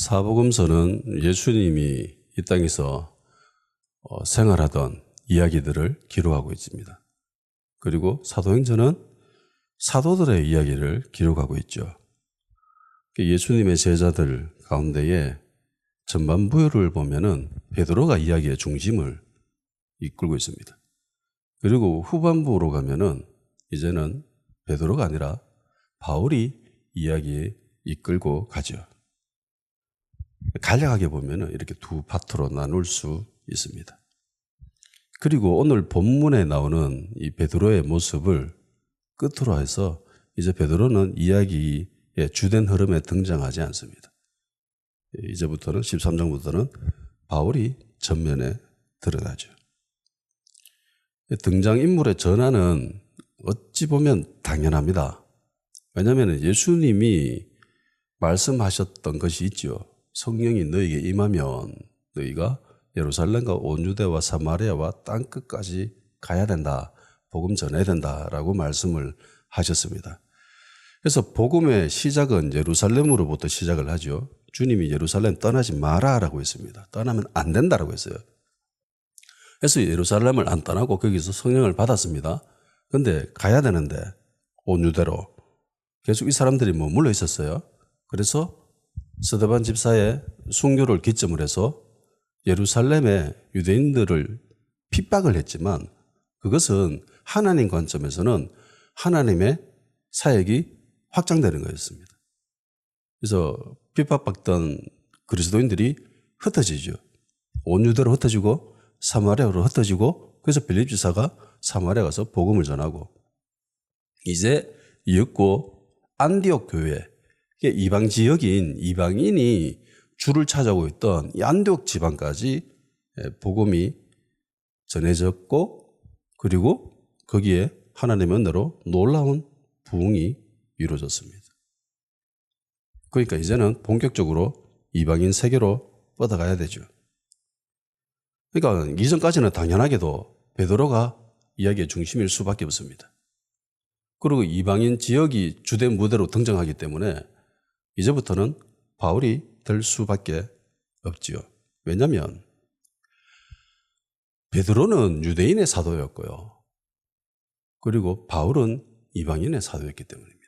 사복음서는 예수님이 이 땅에서 생활하던 이야기들을 기록하고 있습니다. 그리고 사도행전은 사도들의 이야기를 기록하고 있죠. 예수님의 제자들 가운데에 전반부를 보면은 베드로가 이야기의 중심을 이끌고 있습니다. 그리고 후반부로 가면은 이제는 베드로가 아니라 바울이 이야기에 이끌고 가죠. 간략하게 보면은 이렇게 두 파트로 나눌 수 있습니다. 그리고 오늘 본문에 나오는 이 베드로의 모습을 끝으로 해서 이제 베드로는 이야기의 주된 흐름에 등장하지 않습니다. 이제부터는 13장부터는 바울이 전면에 드러나죠. 등장인물의 전환은 어찌 보면 당연합니다. 왜냐하면 예수님이 말씀하셨던 것이 있죠. 성령이 너에게 임하면 너희가 예루살렘과 온 유대와 사마리아와 땅끝까지 가야 된다. 복음 전해야 된다라고 말씀을 하셨습니다. 그래서 복음의 시작은 예루살렘으로부터 시작을 하죠. 주님이 예루살렘 떠나지 마라라고 했습니다. 떠나면 안 된다라고 했어요. 그래서 예루살렘을 안 떠나고 거기서 성령을 받았습니다. 그런데 가야 되는데 온 유대로 계속 이 사람들이 머물러 있었어요. 그래서 스데반 집사의 순교를 기점으로 해서 예루살렘의 유대인들을 핍박을 했지만 그것은 하나님 관점에서는 하나님의 사역이 확장되는 거였습니다. 그래서 핍박받던 그리스도인들이 흩어지죠. 온 유대로 흩어지고 사마리아로 흩어지고 그래서 빌립 지사가 사마리아 가서 복음을 전하고 이제 이윽고 안디옥 교회 이방 지역인 이방인이 주를 찾아오고 있던 이 안디옥 지방까지 복음이 전해졌고 그리고 거기에 하나님의 은혜로 놀라운 부흥이 이루어졌습니다. 그러니까 이제는 본격적으로 이방인 세계로 뻗어가야 되죠. 그러니까 이전까지는 당연하게도 베드로가 이야기의 중심일 수밖에 없습니다. 그리고 이방인 지역이 주된 무대로 등장하기 때문에 이제부터는 바울이 될 수밖에 없지요. 왜냐하면 베드로는 유대인의 사도였고요. 그리고 바울은 이방인의 사도였기 때문입니다.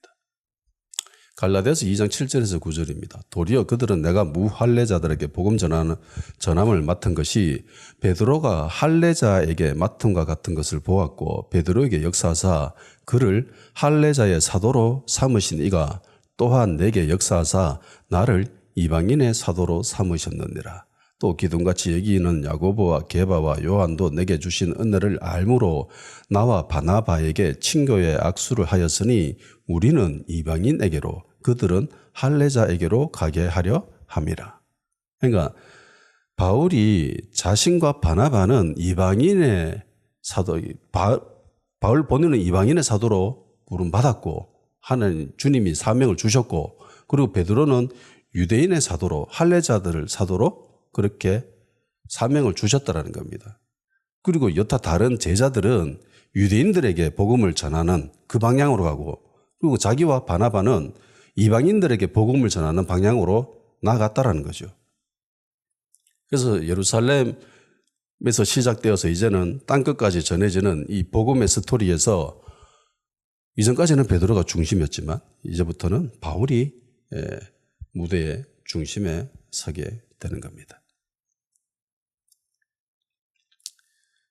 갈라디아서 2장 7절에서 9절입니다. 도리어 그들은 내가 무할례자들에게 복음 전함을 맡은 것이 베드로가 할례자에게 맡음과 같은 것을 보았고 베드로에게 역사하사 그를 할례자의 사도로 삼으신 이가 또한 내게 역사하사 나를 이방인의 사도로 삼으셨느니라. 또 기둥같이 여기는 야고보와 게바와 요한도 내게 주신 은혜를 알므로 나와 바나바에게 친교의 악수를 하였으니 우리는 이방인에게로 그들은 할례자에게로 가게 하려 함이라. 그러니까 바울이 자신과 바나바는 이방인의 사도, 바울 본인은 이방인의 사도로 부름받았고 하나님 주님이 사명을 주셨고 그리고 베드로는 유대인의 사도로 할례자들을 사도로 그렇게 사명을 주셨다라는 겁니다. 그리고 여타 다른 제자들은 유대인들에게 복음을 전하는 그 방향으로 가고 그리고 자기와 바나바는 이방인들에게 복음을 전하는 방향으로 나아갔다라는 거죠. 그래서 예루살렘에서 시작되어서 이제는 땅끝까지 전해지는 이 복음의 스토리에서 이전까지는 베드로가 중심이었지만 이제부터는 바울이 무대의 중심에 서게 되는 겁니다.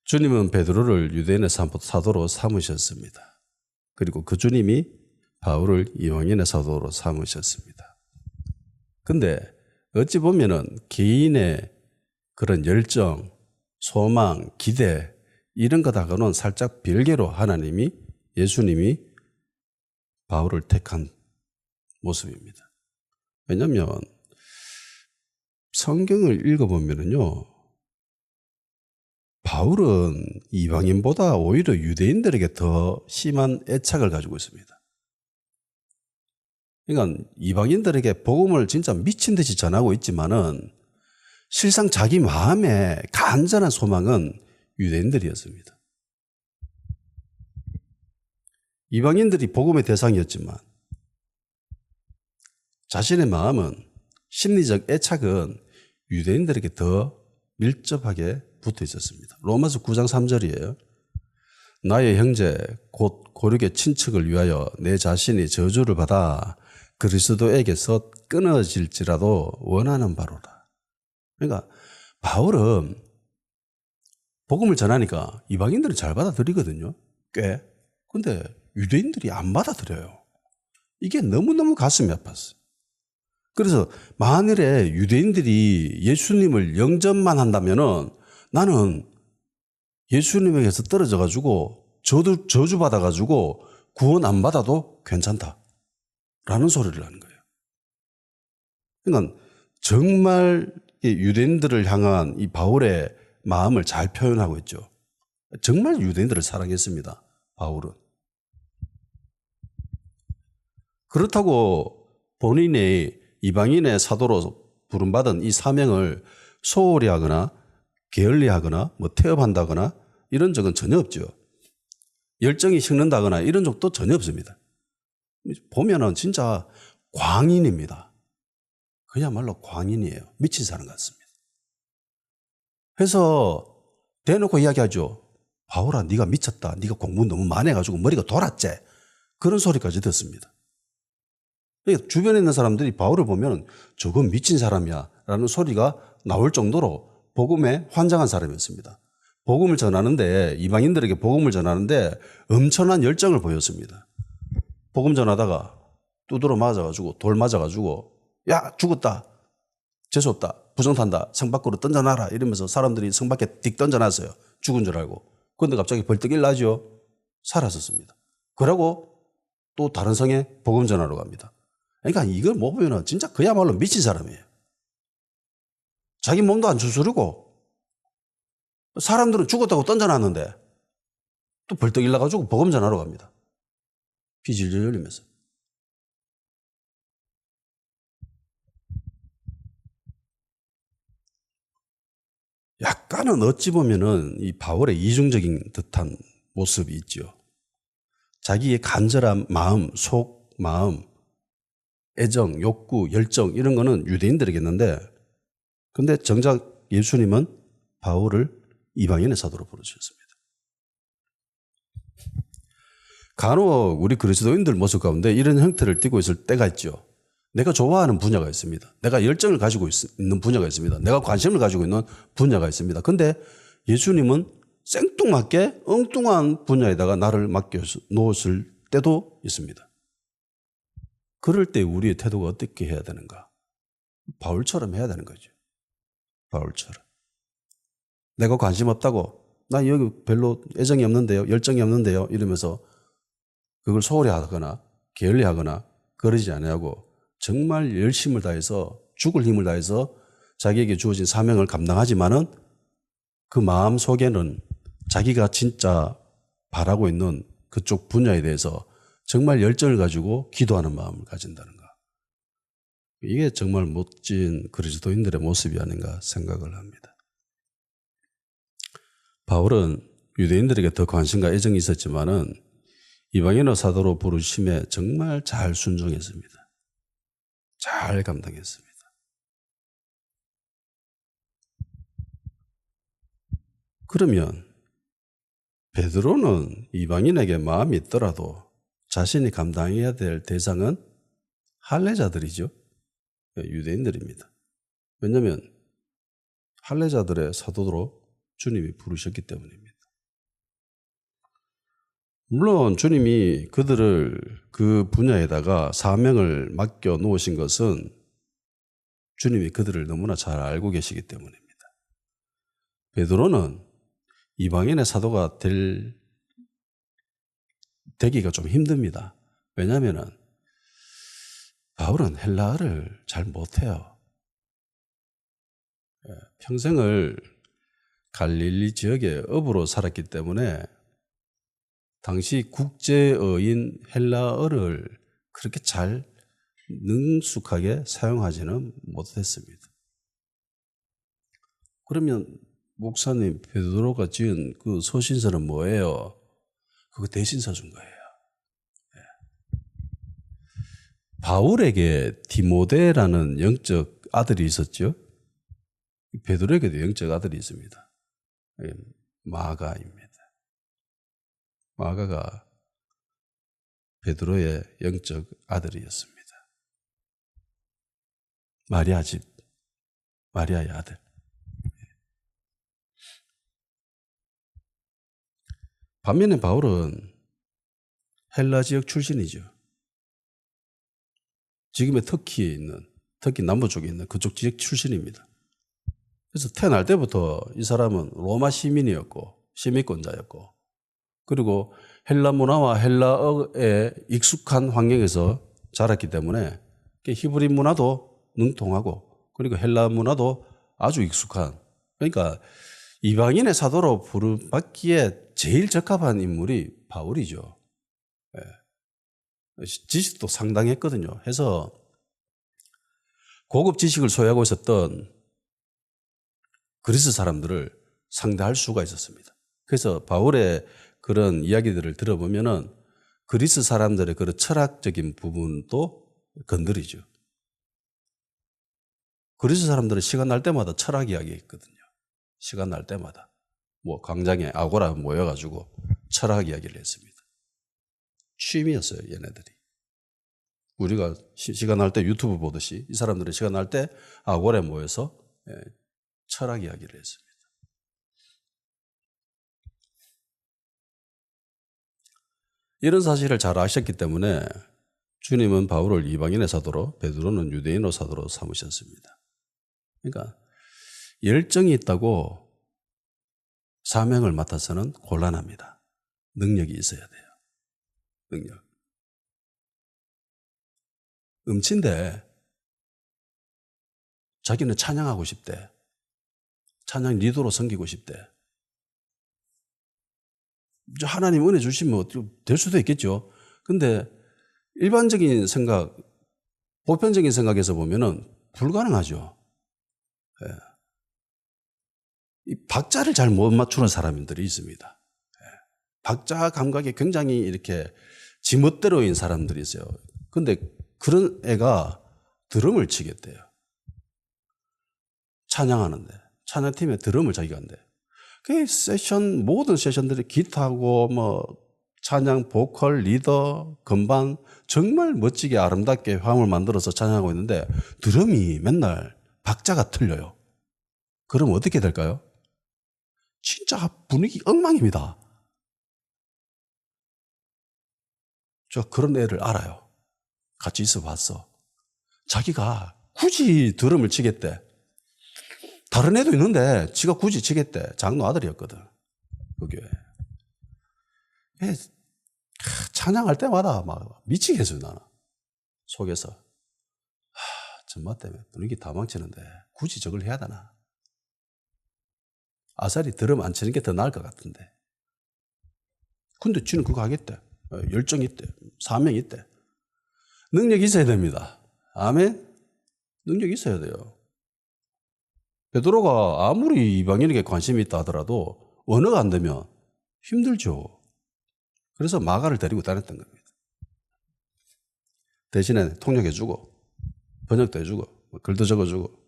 주님은 베드로를 유대인의 사도로 삼으셨습니다. 그리고 그 주님이 바울을 이방인의 사도로 삼으셨습니다. 근데 어찌 보면은 개인의 그런 열정, 소망, 기대 이런 것하고는 살짝 별개로 하나님이 예수님이 바울을 택한 모습입니다. 왜냐하면 성경을 읽어보면요. 바울은 이방인보다 오히려 유대인들에게 더 심한 애착을 가지고 있습니다. 그러니까 이방인들에게 복음을 진짜 미친 듯이 전하고 있지만은 실상 자기 마음의 간절한 소망은 유대인들이었습니다. 이방인들이 복음의 대상이었지만 자신의 마음은 심리적 애착은 유대인들에게 더 밀접하게 붙어 있었습니다. 로마서 9장 3절이에요. 나의 형제 곧 고륙의 친척을 위하여 내 자신이 저주를 받아 그리스도에게서 끊어질지라도 원하는 바로다. 그러니까 바울은 복음을 전하니까 이방인들은 잘 받아들이거든요. 꽤. 근데 유대인들이 안 받아들여요. 이게 너무너무 가슴이 아팠어요. 그래서 만일에 유대인들이 예수님을 영접만 한다면은 나는 예수님에게서 떨어져 가지고 저주 받아 가지고 구원 안 받아도 괜찮다. 라는 소리를 하는 거예요. 그러니까 정말 유대인들을 향한 이 바울의 마음을 잘 표현하고 있죠. 정말 유대인들을 사랑했습니다. 바울은. 그렇다고 본인이 이방인의 사도로 부름받은 이 사명을 소홀히 하거나 게을리 하거나 태업한다거나 이런 적은 전혀 없죠. 열정이 식는다거나 이런 적도 전혀 없습니다. 보면은 진짜 광인입니다. 그야말로 광인이에요. 미친 사람 같습니다. 그래서 대놓고 이야기하죠. 바울아, 네가 미쳤다. 네가 공부 너무 많이 해가지고 머리가 돌았지. 그런 소리까지 듣습니다. 그러니까 주변에 있는 사람들이 바울을 보면 저건 미친 사람이야 라는 소리가 나올 정도로 복음에 환장한 사람이었습니다. 복음을 전하는데, 이방인들에게 복음을 전하는데 엄청난 열정을 보였습니다. 복음 전하다가 두드러 맞아가지고 돌 맞아가지고 야 죽었다, 재수없다, 부정탄다, 성 밖으로 던져놔라 이러면서 사람들이 성 밖에 딕 던져놨어요. 죽은 줄 알고. 그런데 갑자기 벌떡 일어나죠. 살았었습니다. 그러고 또 다른 성에 복음 전하러 갑니다. 그러니까 이걸 못 보면 진짜 그야말로 미친 사람이에요. 자기 몸도 안 추스르고 사람들은 죽었다고 던져놨는데 또 벌떡 일어나가지고 복음 전하러 갑니다. 피 질질 흘리면서. 약간은 어찌 보면은 이 바울의 이중적인 듯한 모습이 있죠. 자기의 간절한 마음, 속 마음, 애정, 욕구, 열정 이런 거는 유대인들에게있는데 근데 정작 예수님은 바울을 이방인의 사도로 부르셨습니다. 간혹 우리 그리스도인들 모습 가운데 이런 형태를 띠고 있을 때가 있죠. 내가 좋아하는 분야가 있습니다. 내가 열정을 가지고 있는 분야가 있습니다. 내가 관심을 가지고 있는 분야가 있습니다. 근데 예수님은 생뚱맞게 엉뚱한 분야에다가 나를 맡겨 놓으실 때도 있습니다. 그럴 때 우리의 태도가 어떻게 해야 되는가? 바울처럼 해야 되는 거죠. 바울처럼. 내가 관심 없다고, 나 여기 별로 애정이 없는데요, 열정이 없는데요 이러면서 그걸 소홀히 하거나 게을리 하거나 그러지 아니하고 정말 열심을 다해서 죽을 힘을 다해서 자기에게 주어진 사명을 감당하지만은 그 마음 속에는 자기가 진짜 바라고 있는 그쪽 분야에 대해서 정말 열정을 가지고 기도하는 마음을 가진다는 것. 이게 정말 멋진 그리스도인들의 모습이 아닌가 생각을 합니다. 바울은 유대인들에게 더 관심과 애정이 있었지만은 이방인의 사도로 부르심에 정말 잘 순종했습니다. 잘 감당했습니다. 그러면 베드로는 이방인에게 마음이 있더라도 자신이 감당해야 될 대상은 할례자들이죠. 유대인들입니다. 왜냐하면 할례자들의 사도로 주님이 부르셨기 때문입니다. 물론 주님이 그들을 그 분야에다가 사명을 맡겨 놓으신 것은 주님이 그들을 너무나 잘 알고 계시기 때문입니다. 베드로는 이방인의 사도가 되기가 좀 힘듭니다. 왜냐하면 바울은 헬라어를 잘 못해요. 평생을 갈릴리 지역의 어부로 살았기 때문에 당시 국제어인 헬라어를 그렇게 잘 능숙하게 사용하지는 못했습니다. 그러면 목사님 베드로가 지은 그 서신서는 뭐예요? 그거 대신 써준 거예요. 바울에게 디모데라는 영적 아들이 있었죠. 베드로에게도 영적 아들이 있습니다. 마가입니다. 마가가 베드로의 영적 아들이었습니다. 마리아 집, 마리아의 아들. 반면에 바울은 헬라 지역 출신이죠. 지금의 터키에 있는, 터키 남부 쪽에 있는 그쪽 지역 출신입니다. 그래서 태어날 때부터 이 사람은 로마 시민이었고 시민권자였고 그리고 헬라 문화와 헬라어에 익숙한 환경에서 자랐기 때문에 히브리 문화도 능통하고 그리고 헬라 문화도 아주 익숙한, 그러니까 이방인의 사도로 부름받기에 제일 적합한 인물이 바울이죠. 지식도 상당했거든요. 해서 고급 지식을 소유하고 있었던 그리스 사람들을 상대할 수가 있었습니다. 그래서 바울의 그런 이야기들을 들어보면은 그리스 사람들의 그런 철학적인 부분도 건드리죠. 그리스 사람들은 시간 날 때마다 철학 이야기 했거든요. 시간 날 때마다. 뭐 광장에 아고라 모여가지고 철학 이야기를 했습니다. 취미였어요, 얘네들이. 우리가 시간 날 때 유튜브 보듯이 이 사람들은 시간 날 때 아고라에 모여서 철학 이야기를 했습니다. 이런 사실을 잘 아셨기 때문에 주님은 바울을 이방인의 사도로, 베드로는 유대인의 사도로 삼으셨습니다. 그러니까 열정이 있다고 사명을 맡아서는 곤란합니다. 능력이 있어야 돼요. 능력. 음치인데 자기는 찬양하고 싶대. 찬양 리더로 섬기고 싶대. 하나님 은혜 주시면 될 수도 있겠죠. 근데 일반적인 생각, 보편적인 생각에서 보면은 불가능하죠. 예. 이 박자를 잘 못 맞추는 사람들이 있습니다. 예. 박자 감각이 굉장히 이렇게 지멋대로인 사람들이 있어요. 근데 그런 애가 드럼을 치겠대요. 찬양하는데. 찬양팀에 드럼을 자기가 한대. 그 세션, 모든 세션들이 기타하고 뭐 찬양, 보컬, 리더, 건반 정말 멋지게 아름답게 화음을 만들어서 찬양하고 있는데 드럼이 맨날 박자가 틀려요. 그럼 어떻게 될까요? 진짜 분위기 엉망입니다. 저 그런 애를 알아요. 같이 있어 봤어. 자기가 굳이 드럼을 치겠대. 다른 애도 있는데 지가 굳이 치겠대. 장로 아들이었거든. 그 교회. 찬양할 때마다 막 미치겠어요, 나는. 속에서. 정말 때문에 분위기 다 망치는데 굳이 저걸 해야 되나? 아사리 드럼 안 치는 게 더 나을 것 같은데. 근데 지는 그거 하겠대. 열정이 있대. 사명이 있대. 능력이 있어야 됩니다. 아멘? 능력이 있어야 돼요. 베드로가 아무리 이방인에게 관심이 있다 하더라도 언어가 안 되면 힘들죠. 그래서 마가를 데리고 다녔던 겁니다. 대신에 통역해주고 번역도 해주고 글도 적어주고.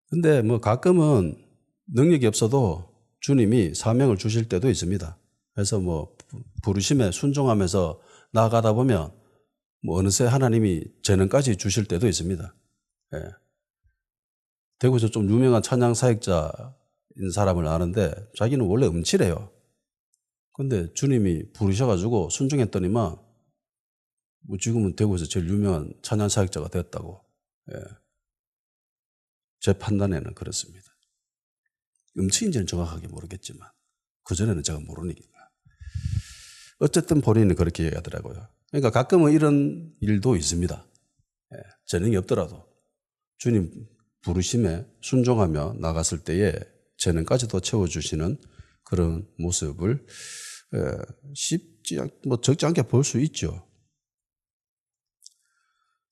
근데 뭐 가끔은 능력이 없어도 주님이 사명을 주실 때도 있습니다. 그래서 뭐 부르심에 순종하면서 나아가다 보면 뭐 어느새 하나님이 재능까지 주실 때도 있습니다. 예. 대구에서 좀 유명한 찬양 사역자인 사람을 아는데 자기는 원래 음치래요. 근데 주님이 부르셔가지고 순종했더니만 뭐 지금은 대구에서 제일 유명한 찬양 사역자가 됐다고. 예. 제 판단에는 그렇습니다. 음치인지는 정확하게 모르겠지만 그전에는 제가 모르니까. 어쨌든 본인은 그렇게 얘기하더라고요. 그러니까 가끔은 이런 일도 있습니다. 재능이 없더라도 주님 부르심에 순종하며 나갔을 때에 재능까지도 채워주시는 그런 모습을 적지 않게 볼 수 있죠.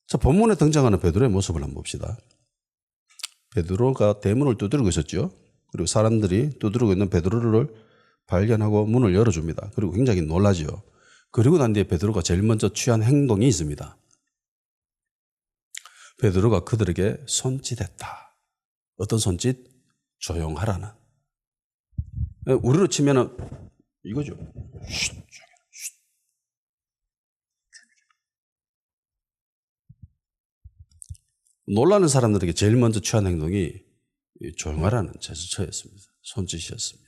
자, 본문에 등장하는 베드로의 모습을 한번 봅시다. 베드로가 대문을 두드리고 있었죠. 그리고 사람들이 두드리고 있는 베드로를 발견하고 문을 열어줍니다. 그리고 굉장히 놀라죠. 그리고 난 뒤에 베드로가 제일 먼저 취한 행동이 있습니다. 베드로가 그들에게 손짓했다. 어떤 손짓? 조용하라는. 우리로 치면은 이거죠. 쉿, 쉿. 놀라는 사람들에게 제일 먼저 취한 행동이 조용하라는 제스처였습니다. 손짓이었습니다.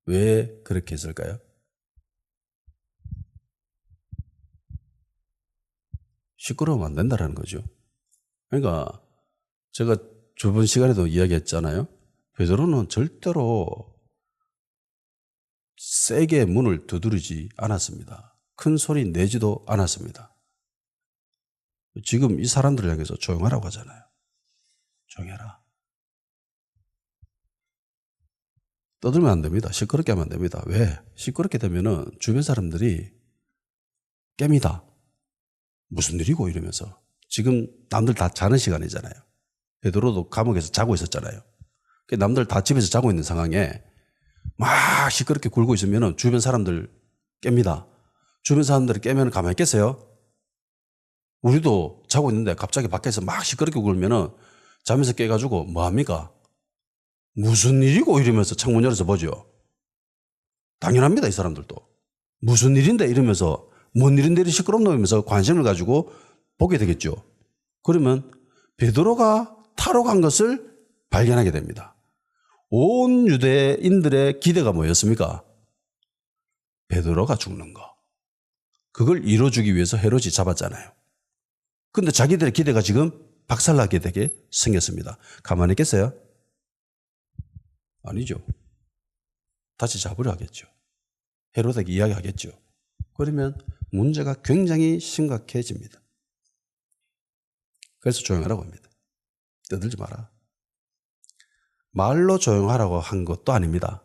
왜 그렇게 했을까요? 시끄러우면 안 된다는 거죠. 그러니까 제가 저번 시간에도 이야기했잖아요. 베드로는 절대로 세게 문을 두드리지 않았습니다. 큰 소리 내지도 않았습니다. 지금 이 사람들을 향해서 조용하라고 하잖아요. 조용해라. 떠들면 안 됩니다. 시끄럽게 하면 안 됩니다. 왜? 시끄럽게 되면은 주변 사람들이 깹니다. 무슨 일이고 이러면서. 지금 남들 다 자는 시간이잖아요. 베드로도 감옥에서 자고 있었잖아요. 남들 다 집에서 자고 있는 상황에 막 시끄럽게 굴고 있으면 주변 사람들 깹니다. 주변 사람들이 깨면 가만히 있겠어요? 우리도 자고 있는데 갑자기 밖에서 막 시끄럽게 굴면 잠에서 깨가지고 뭐합니까? 무슨 일이고 이러면서 창문 열어서 보죠. 당연합니다. 이 사람들도. 무슨 일인데 이러면서 뭔 일인데 이렇게 시끄럽노 이러면서 관심을 가지고 보게 되겠죠. 그러면 베드로가 타러 간 것을 발견하게 됩니다. 온 유대인들의 기대가 뭐였습니까? 베드로가 죽는 거. 그걸 이뤄주기 위해서 헤롯이 잡았잖아요. 근데 자기들의 기대가 지금 박살나게 되게 생겼습니다. 가만히 있겠어요? 아니죠. 다시 잡으려 하겠죠. 헤롯에게 이야기하겠죠. 그러면 문제가 굉장히 심각해집니다. 그래서 조용하라고 합니다. 떠들지 마라. 말로 조용하라고 한 것도 아닙니다.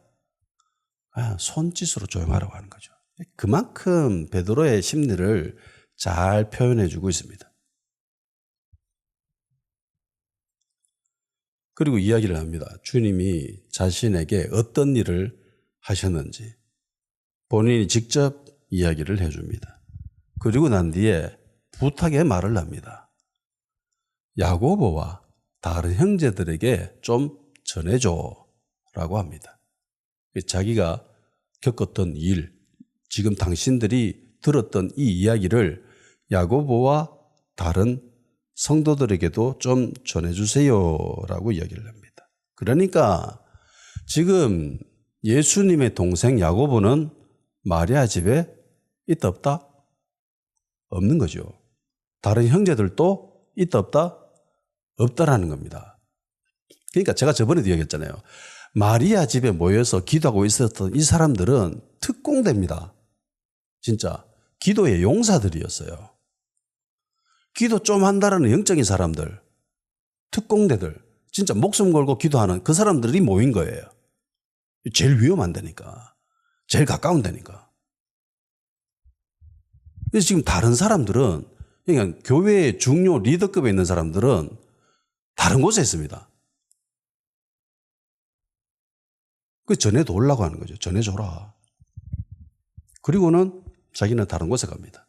손짓으로 조용하라고 하는 거죠. 그만큼 베드로의 심리를 잘 표현해 주고 있습니다. 그리고 이야기를 합니다. 주님이 자신에게 어떤 일을 하셨는지 본인이 직접 이야기를 해줍니다. 그리고 난 뒤에 부탁의 말을 합니다. 야고보와 다른 형제들에게 좀 전해줘 라고 합니다. 자기가 겪었던 일, 지금 당신들이 들었던 이 이야기를 야고보와 다른 성도들에게도 좀 전해주세요 라고 이야기를 합니다. 그러니까 지금 예수님의 동생 야고보는 마리아 집에 있다 없다? 없는 거죠. 다른 형제들도 있다 없다? 없다라는 겁니다. 그러니까 제가 저번에도 이야기했잖아요. 마리아 집에 모여서 기도하고 있었던 이 사람들은 특공대입니다. 진짜 기도의 용사들이었어요. 기도 좀 한다라는 영적인 사람들, 특공대들, 진짜 목숨 걸고 기도하는 그 사람들이 모인 거예요. 제일 위험한 데니까. 제일 가까운 데니까. 그래서 지금 다른 사람들은, 그러니까 교회의 중요 리더급에 있는 사람들은 다른 곳에 있습니다. 그 전해도 오려고 하는 거죠. 전해줘라. 그리고는 자기는 다른 곳에 갑니다.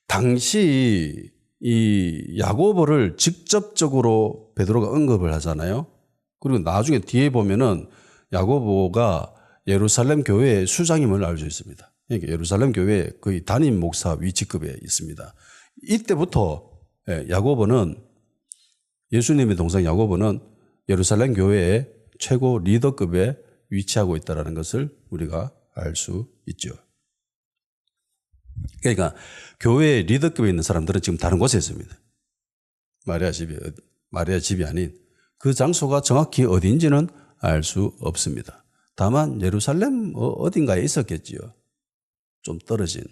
당시 이 야고보를 직접적으로 베드로가 언급을 하잖아요. 그리고 나중에 뒤에 보면은 야고보가 예루살렘 교회의 수장임을 알 수 있습니다. 그러니까 예루살렘 교회 거의 담임 목사 위치급에 있습니다. 이때부터 야고보는 예수님의 동생 야고보는 예루살렘 교회의 최고 리더급에 위치하고 있다는 것을 우리가 알 수 있죠. 그러니까 교회의 리더급에 있는 사람들은 지금 다른 곳에 있습니다. 마리아 집이 아닌 그 장소가 정확히 어디인지는 알 수 없습니다. 다만 예루살렘 어딘가에 있었겠지요. 좀 떨어진.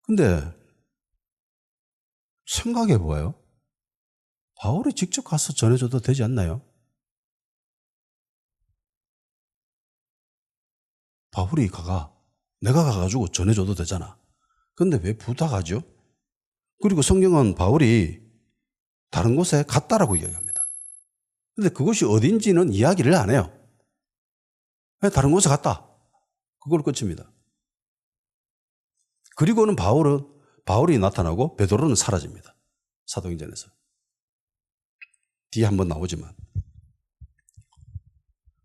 근데 생각해 보아요. 바울이 직접 가서 전해줘도 되지 않나요? 바울이 내가 가가지고 전해줘도 되잖아. 근데 왜 부탁하죠? 그리고 성경은 바울이 다른 곳에 갔다라고 이야기합니다. 근데 그것이 어딘지는 이야기를 안 해요. 다른 곳에 갔다. 그걸로 끝입니다. 그리고는 바울이 나타나고 베드로는 사라집니다. 사도행전에서. 뒤에 한번 나오지만.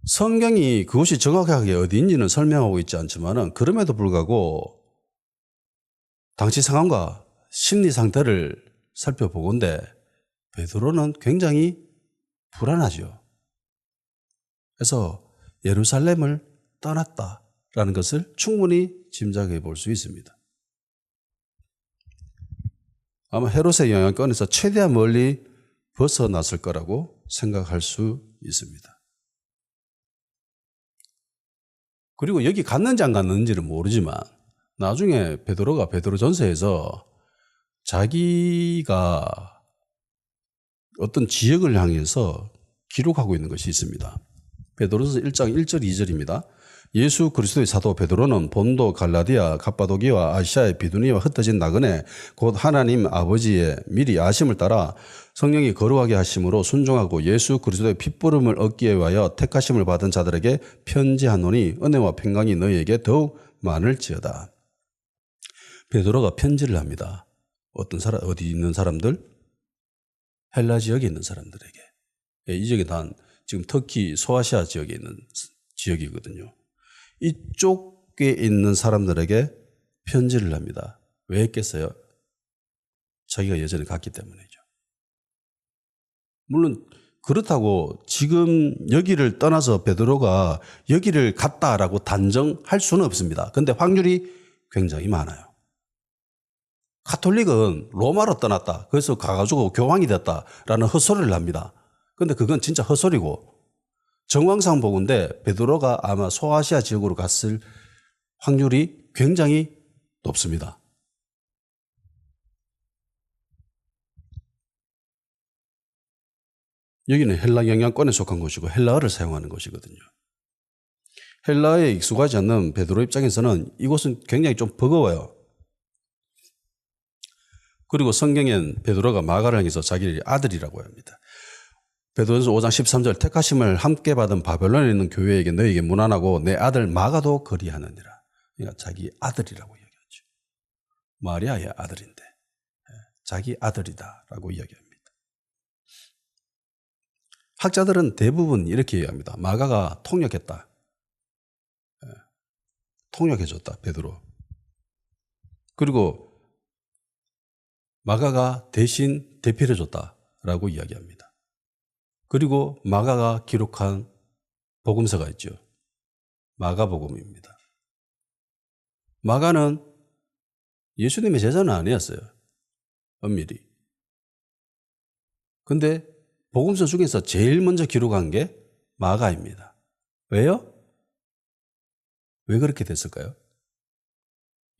성경이 그것이 정확하게 어디인지는 설명하고 있지 않지만은 그럼에도 불구하고 당시 상황과 심리 상태를 살펴보건대 베드로는 굉장히 불안하죠. 그래서 예루살렘을 떠났다라는 것을 충분히 짐작해 볼 수 있습니다. 아마 헤롯의 영향권에서 최대한 멀리 벗어났을 거라고 생각할 수 있습니다. 그리고 여기 갔는지 안 갔는지는 모르지만 나중에 베드로가 베드로전서에서 자기가 어떤 지역을 향해서 기록하고 있는 것이 있습니다. 베드로전서 1장 1절 2절입니다. 예수 그리스도의 사도 베드로는 본도 갈라디아 갑바도기와 아시아의 비두니와 흩어진 나그네 곧 하나님 아버지의 미리 아심을 따라 성령이 거룩하게 하심으로 순종하고 예수 그리스도의 핏부름을 얻기 위하여 택하심을 받은 자들에게 편지하노니 은혜와 평강이 너희에게 더욱 많을지어다. 베드로가 편지를 합니다. 어디 있는 사람들? 헬라 지역에 있는 사람들에게. 이 지역이 단 지금 터키 소아시아 지역에 있는 지역이거든요. 이쪽에 있는 사람들에게 편지를 합니다. 왜 했겠어요? 자기가 예전에 갔기 때문이죠. 물론 그렇다고 지금 여기를 떠나서 베드로가 여기를 갔다라고 단정할 수는 없습니다. 그런데 확률이 굉장히 많아요. 가톨릭은 로마로 떠났다. 그래서 가가지고 교황이 됐다라는 헛소리를 합니다. 그런데 그건 진짜 헛소리고 정황상 보건대 베드로가 아마 소아시아 지역으로 갔을 확률이 굉장히 높습니다. 여기는 헬라 영향권에 속한 곳이고 헬라어를 사용하는 곳이거든요. 헬라어에 익숙하지 않는 베드로 입장에서는 이곳은 굉장히 좀 버거워요. 그리고 성경엔 베드로가 마가를 향해서 자기의 아들이라고 합니다. 베드로전서 5장 13절 택하심을 함께 받은 바벨론에 있는 교회에게 너희에게 문안하고 내 아들 마가도 그리하느니라. 그러니까 자기 아들이라고 이야기하죠. 마리아의 아들인데 자기 아들이다라고 이야기합니다. 학자들은 대부분 이렇게 이야기합니다. 마가가 통역했다. 통역해줬다. 베드로. 그리고 마가가 대신 대필해줬다라고 이야기합니다. 그리고 마가가 기록한 복음서가 있죠. 마가복음입니다. 마가는 예수님의 제자는 아니었어요. 엄밀히. 근데 복음서 중에서 제일 먼저 기록한 게 마가입니다. 왜요? 왜 그렇게 됐을까요?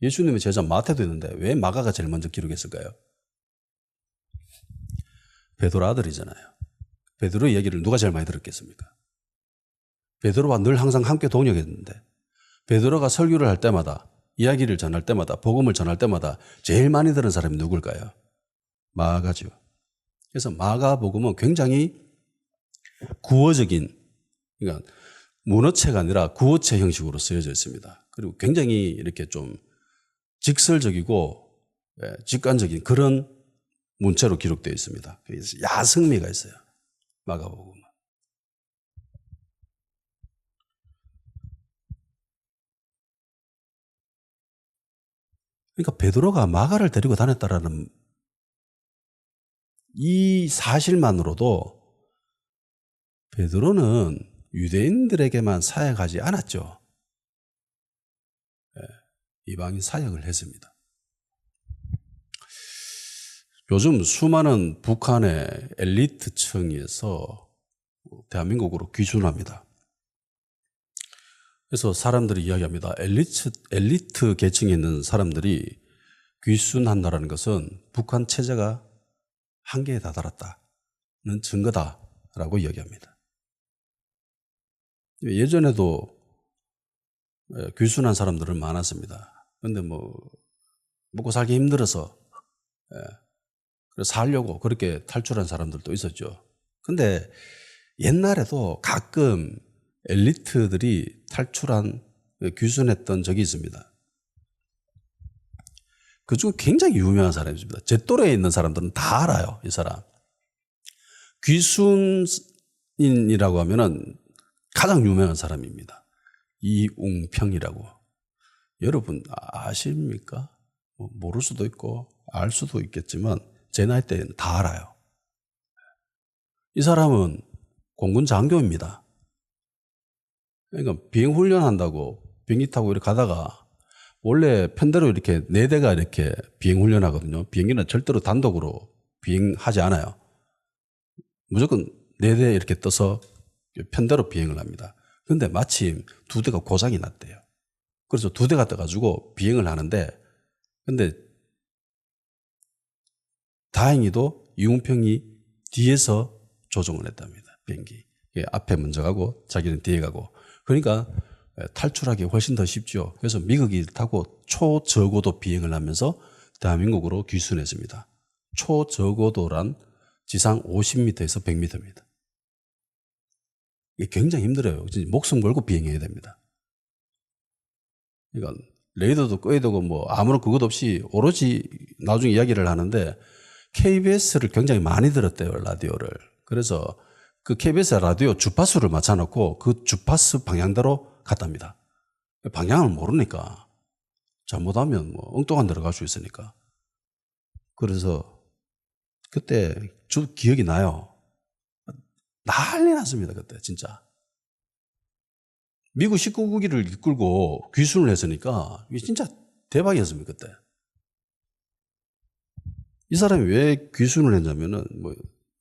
예수님의 제자 마태도 있는데 왜 마가가 제일 먼저 기록했을까요? 베드로 아들이잖아요. 베드로의 얘기를 누가 제일 많이 들었겠습니까? 베드로와 늘 항상 함께 동역했는데 베드로가 설교를 할 때마다 이야기를 전할 때마다 복음을 전할 때마다 제일 많이 들은 사람이 누굴까요? 마가죠. 그래서 마가복음은 굉장히 구어적인, 그러니까 문어체가 아니라 구어체 형식으로 쓰여져 있습니다. 그리고 굉장히 이렇게 좀 직설적이고 직관적인 그런 문체로 기록되어 있습니다. 그래서 야성미가 있어요. 마가복음은. 그러니까 베드로가 마가를 데리고 다녔다라는 이 사실만으로도 베드로는 유대인들에게만 사역하지 않았죠. 이방인 사역을 했습니다. 요즘 수많은 북한의 엘리트층에서 대한민국으로 귀순합니다. 그래서 사람들이 이야기합니다. 엘리트 계층에 있는 사람들이 귀순한다는 것은 북한 체제가 한계에 다다랐다는 증거다라고 이야기합니다. 예전에도 귀순한 사람들은 많았습니다. 그런데 먹고 살기 힘들어서 살려고 그렇게 탈출한 사람들도 있었죠. 근데 옛날에도 가끔 엘리트들이 귀순했던 적이 있습니다. 그중 굉장히 유명한 사람입니다. 제 또래에 있는 사람들은 다 알아요. 이 사람. 귀순인이라고 하면은 가장 유명한 사람입니다. 이웅평이라고. 여러분 아십니까? 모를 수도 있고 알 수도 있겠지만 제 나이 때는 다 알아요. 이 사람은 공군 장교입니다. 그러니까 비행 훈련한다고 비행기 타고 이렇게 가다가 원래 편대로 이렇게 4대가 이렇게 비행 훈련하거든요. 비행기는 절대로 단독으로 비행하지 않아요. 무조건 4대 이렇게 떠서 편대로 비행을 합니다. 그런데 마침 2대가 고장이 났대요. 그래서 2대가 떠가지고 비행을 하는데, 근데 다행히도 이웅평이 뒤에서 조종을 했답니다. 비행기. 앞에 먼저 가고 자기는 뒤에 가고. 그러니까 탈출하기 훨씬 더 쉽죠. 그래서 미국이 타고 초저고도 비행을 하면서 대한민국으로 귀순했습니다. 초저고도란 지상 50m에서 100m입니다. 이게 굉장히 힘들어요. 진짜 목숨 걸고 비행해야 됩니다. 그러니까 레이더도 꺼야 되고 뭐 아무런 그것 없이 오로지 나중에 이야기를 하는데 KBS를 굉장히 많이 들었대요, 라디오를. 그래서 그 KBS 라디오 주파수를 맞춰놓고 그 주파수 방향대로 갔답니다. 방향을 모르니까 잘못하면 뭐 엉뚱한 데로 갈 수 있으니까. 그래서 그때 기억이 나요. 난리 났습니다, 그때 진짜. 미국 19기를 이끌고 귀순을 했으니까 이게 진짜 대박이었습니다, 그때. 이 사람이 왜 귀순을 했냐면은 뭐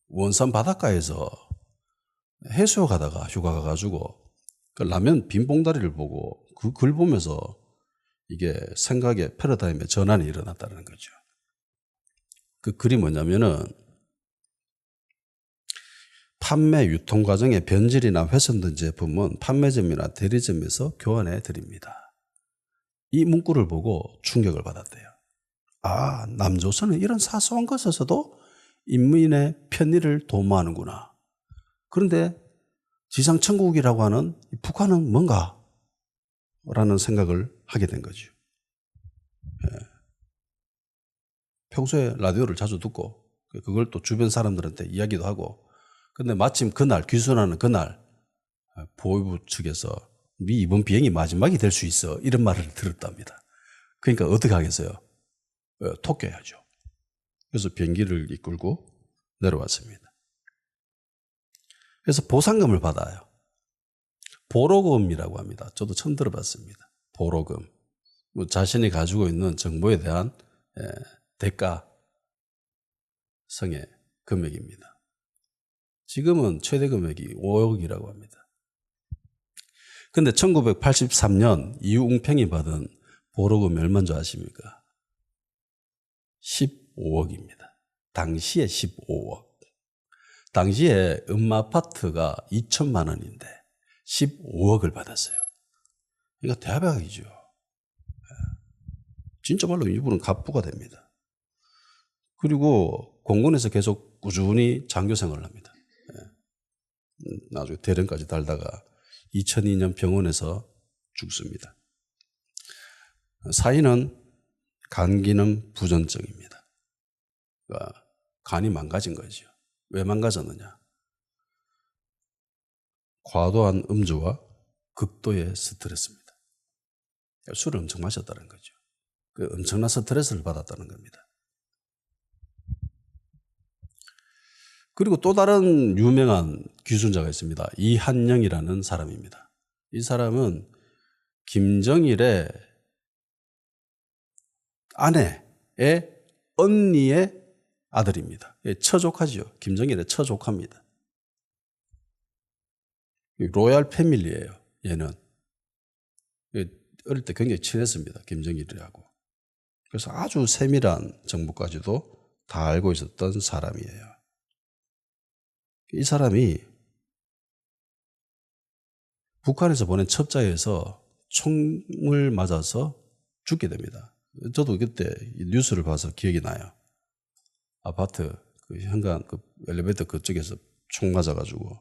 원산 바닷가에서 해수욕 가다가 휴가 가가지고 그 라면 빈 봉다리를 보고 그 글 보면서 이게 생각의 패러다임의 전환이 일어났다는 거죠. 그 글이 뭐냐면은 판매 유통 과정에 변질이나 훼손된 제품은 판매점이나 대리점에서 교환해 드립니다. 이 문구를 보고 충격을 받았대요. 아, 남조선은 이런 사소한 것에서도 인민의 편의를 도모하는구나. 그런데 지상천국이라고 하는 북한은 뭔가? 라는 생각을 하게 된 거죠. 예. 평소에 라디오를 자주 듣고 그걸 또 주변 사람들한테 이야기도 하고, 근데 마침 그날 귀순하는 그날 보위부 측에서 네 이번 비행이 마지막이 될 수 있어 이런 말을 들었답니다. 그러니까 어떻게 하겠어요? 토껴야죠. 그래서 비행기를 이끌고 내려왔습니다. 그래서 보상금을 받아요. 보로금이라고 합니다. 저도 처음 들어봤습니다. 보로금. 뭐 자신이 가지고 있는 정보에 대한 대가 성의 금액입니다. 지금은 최대 금액이 5억이라고 합니다. 그런데 1983년 이웅평이 받은 보로금이 얼마인 줄 아십니까? 15억입니다. 당시에 15억. 당시에 음마아파트가 2천만 원인데 15억을 받았어요. 그러니까 대박이죠. 진짜 말로 이분은 갑부가 됩니다. 그리고 공군에서 계속 꾸준히 장교 생활을 합니다. 나중에 대련까지 달다가 2002년 병원에서 죽습니다. 사인은 간기능 부전증입니다. 그러니까 간이 망가진 거죠. 왜 망가졌느냐? 과도한 음주와 극도의 스트레스입니다. 술을 엄청 마셨다는 거죠. 그 엄청난 스트레스를 받았다는 겁니다. 그리고 또 다른 유명한 귀순자가 있습니다. 이한영이라는 사람입니다. 이 사람은 김정일의 아내의 언니의 아들입니다. 처조카지요. 김정일의 처조카입니다. 로얄 패밀리예요. 얘는. 어릴 때 굉장히 친했습니다. 김정일이하고. 그래서 아주 세밀한 정보까지도 다 알고 있었던 사람이에요. 이 사람이 북한에서 보낸 첩자에서 총을 맞아서 죽게 됩니다. 저도 그때 뉴스를 봐서 기억이 나요. 아파트 그 현관 그 엘리베이터 그쪽에서 총 맞아가지고.